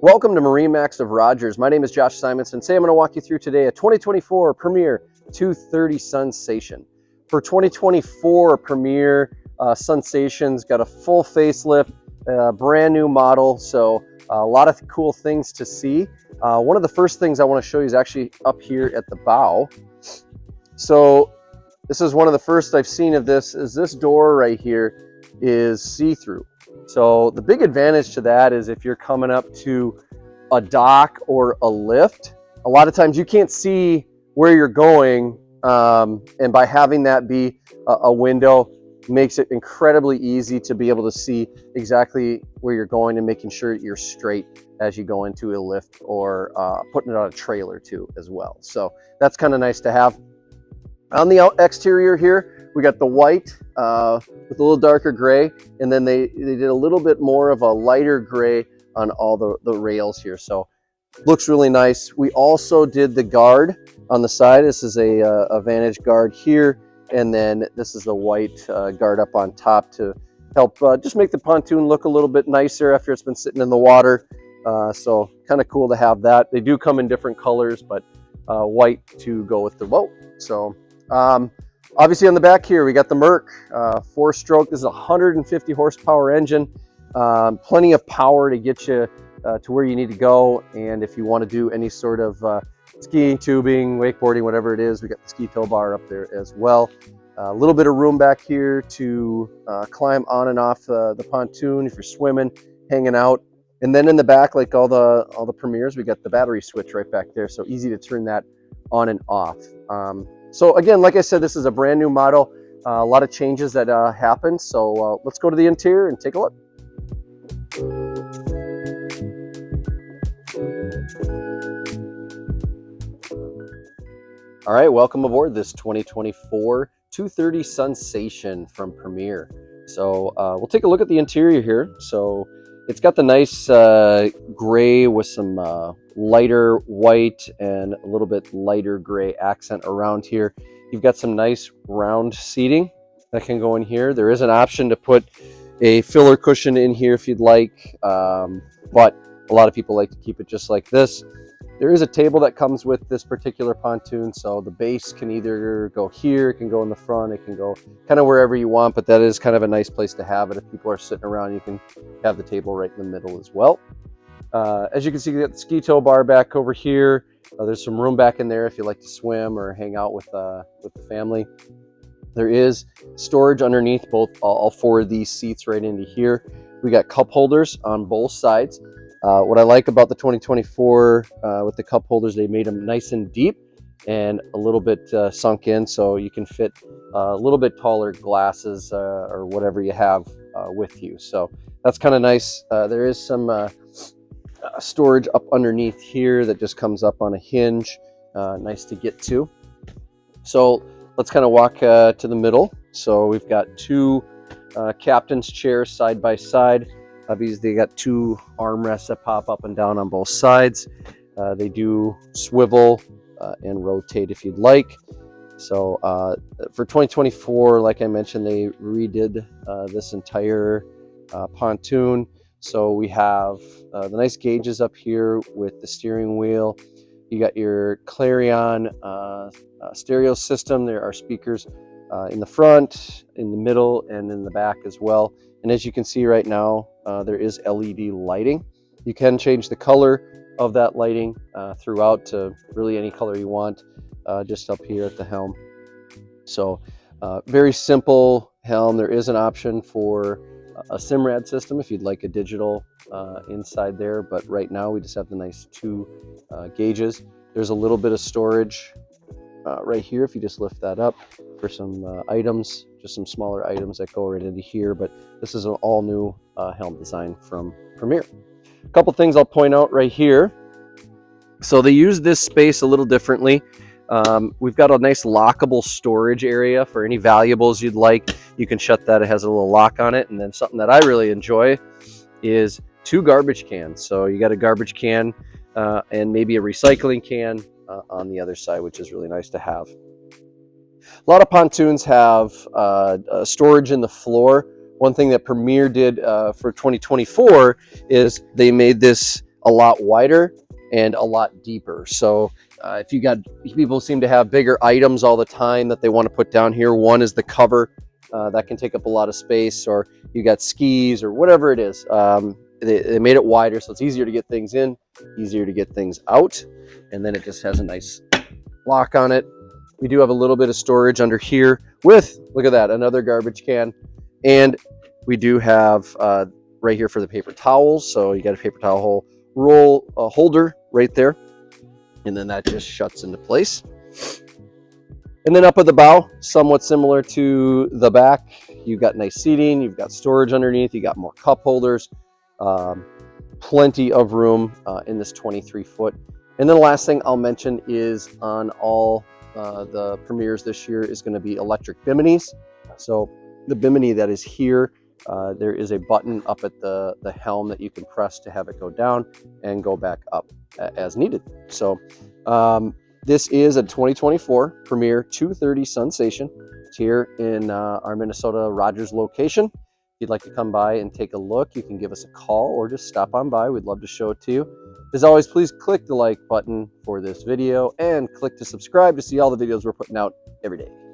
Welcome to MarineMax of Rogers. My name is Josh Simonson. Today I'm going to walk you through today a 2024 Premier 230 Sunsation. For 2024 Premier Sunsation's got a full facelift, brand new model, so a lot of cool things to see. One of the first things I want to show you is actually up here at the bow. So this is one of the first I've seen of this. Is this door right here is see-through. So the big advantage to that is if you're coming up to a dock or a lift, a lot of times you can't see where you're going, and by having that be a window makes it incredibly easy to be able to see exactly where you're going and making sure you're straight as you go into a lift or putting it on a trailer too as well. So that's kind of nice to have. On the exterior here, we got the white with a little darker gray, and then they did a little bit more of a lighter gray on all the rails here. So looks really nice. We also did the guard on the side. This is a vantage guard here, and then this is the white guard up on top to help just make the pontoon look a little bit nicer after it's been sitting in the water. So kind of cool to have that. They do come in different colors, but white to go with the boat. So obviously on the back here, we got the Merc 4-stroke. This is a 150 horsepower engine. Plenty of power to get you to where you need to go. And if you want to do any sort of skiing, tubing, wakeboarding, whatever it is, we got the ski tow bar up there as well. A little bit of room back here to climb on and off the pontoon if you're swimming, hanging out. And then in the back, like all the Premiers, we got the battery switch right back there. So easy to turn that on and off. So again, like I said, this is a brand new model. A lot of changes that happened. So let's go to the interior and take a look. All right, welcome aboard this 2024 230 Sunsation from Premier. So we'll take a look at the interior here. So it's got the nice gray with some lighter white and a little bit lighter gray accent around here. You've got some nice round seating that can go in here. There is an option to put a filler cushion in here if you'd like, but a lot of people like to keep it just like this. There is a table that comes with this particular pontoon, so the base can either go here, it can go in the front, it can go kind of wherever you want, but that is kind of a nice place to have it. If people are sitting around, you can have the table right in the middle as well. As you can see, you got the ski tow bar back over here. There's some room back in there if you like to swim or hang out with the family. There is storage underneath all four of these seats right into here. We got cup holders on both sides. What I like about the 2024 with the cup holders, they made them nice and deep and a little bit sunk in, so you can fit a little bit taller glasses or whatever you have with you. So that's kind of nice. There is some storage up underneath here that just comes up on a hinge. Nice to get to. So let's kind of walk to the middle. So we've got two captain's chairs side by side. Obviously, they got two armrests that pop up and down on both sides. They do swivel and rotate if you'd like. So for 2024, like I mentioned, they redid this entire pontoon. So we have the nice gauges up here with the steering wheel. You got your Clarion stereo system. There are speakers in the front, in the middle, and in the back as well. And as you can see right now, there is LED lighting. You can change the color of that lighting throughout to really any color you want, just up here at the helm. So very simple helm. There is an option for a Simrad system if you'd like a digital inside there, but right now we just have the nice two gauges. There's a little bit of storage right here if you just lift that up for some items, just some smaller items that go right into here. But this is an all new helm design from Premier. A couple things I'll point out right here. So they use this space a little differently. We've got a nice lockable storage area for any valuables you'd like. You can shut that. It has a little lock on it. And then something that I really enjoy is two garbage cans. So you got a garbage can and maybe a recycling can on the other side, which is really nice to have. A lot of pontoons have storage in the floor. One thing that Premier did for 2024 is they made this a lot wider and a lot deeper. So if you got, people seem to have bigger items all the time that they want to put down here. One is the cover that can take up a lot of space, or you got skis or whatever it is. They made it wider so it's easier to get things in, easier to get things out, and then it just has a nice lock on it. We do have a little bit of storage under here with, look at that, another garbage can. And we do have right here for the paper towels. So you got a paper towel roll holder right there. And then that just shuts into place. And then up at the bow, somewhat similar to the back, you've got nice seating, you've got storage underneath, you got more cup holders, plenty of room in this 23-foot. And then the last thing I'll mention is on all the Premiers this year is going to be electric biminis. So the bimini that is here, there is a button up at the helm that you can press to have it go down and go back up as needed. So this is a 2024 Premier 230 Sunsation. It's here in our Minnesota Rogers location. If you'd like to come by and take a look, you can give us a call or just stop on by. We'd love to show it to you. As always, please click the like button for this video and click to subscribe to see all the videos we're putting out every day.